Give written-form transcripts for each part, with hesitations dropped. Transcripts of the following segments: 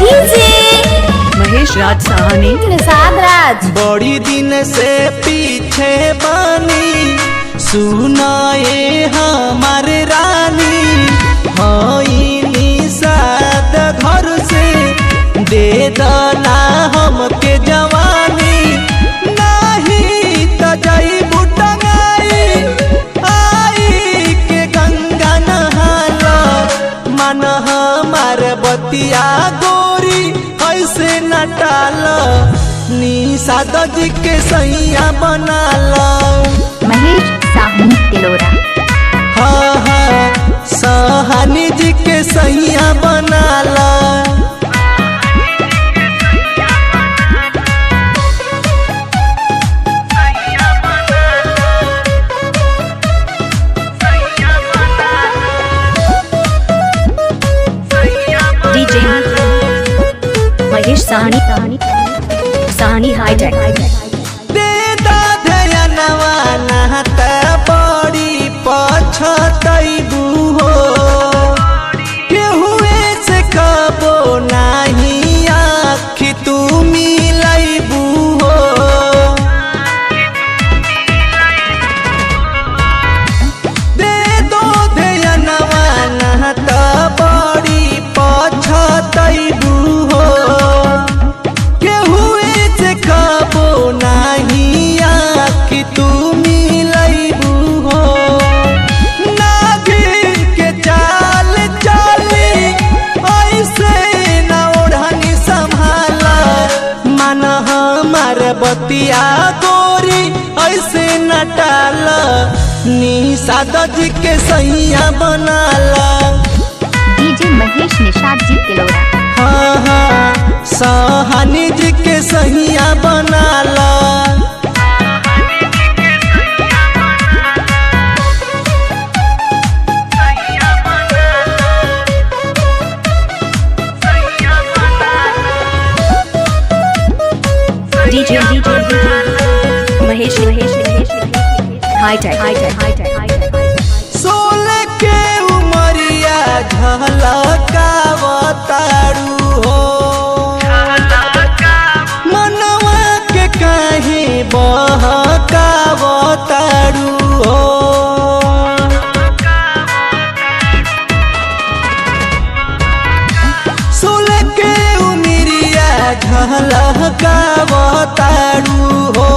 DJ Mahesh राज साहनी निषाद राज। बड़ी दिन से पीछे बनी सुनाए हमारे रानी हई निषाद घर से दे दना हमके जवानी नहीं तो जई बुटंगाई आई के गंगा नहाला मन हमार बतिया गोरी ऐसे नटाल निषाद जी के सैया बनाल महेश साहनी तिलोरा। हाँ हाँ साहनी जी के सैया बनाल डीजे महेश साहनी साहनी हाईटेक दे दधयनवा नहत बड़ी पछतैबू हो केहुए से कबो नहीं आखि तू मिलैबू हो दे दो धयनवा नहत बड़ी पछतैबू हो केहुए से कबो नहीं आखि तू मिलैबू हो नागिन के चाल चली ऐसे न ओढ़नी संभाला मन हमार बतिया गोरी ऐसे न टाल निषाद जी के सैया बनाला डीजे महेश निषाद जी तिलोरा। हाँ हाँ साहनी जी के सैया बनाला डीजे महेश हाईटेक सोलह के उमरिया झलकावतारू हो मनवा के काहे बहकावतारू हो सोलह के उमरिया झलकावतारू हो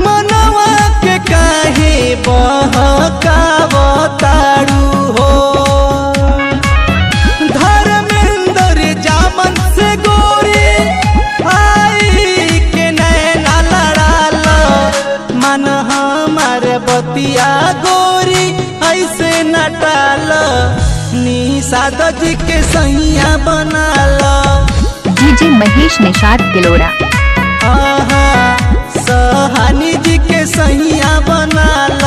मनवा के काहे बहकावतारू हो धर्मेंद्र जामन से गोरी आई के नैना लड़ाल मन हमार बतिया गोरी ऐसे नटाल निषाद जी के सैया बनाल डीजे महेश निषाद तिलोरा। साहनी जी के सैया बनाल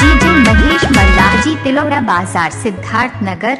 डीजे महेश मल्लाह जी तिलोरा बाजार सिद्धार्थ नगर।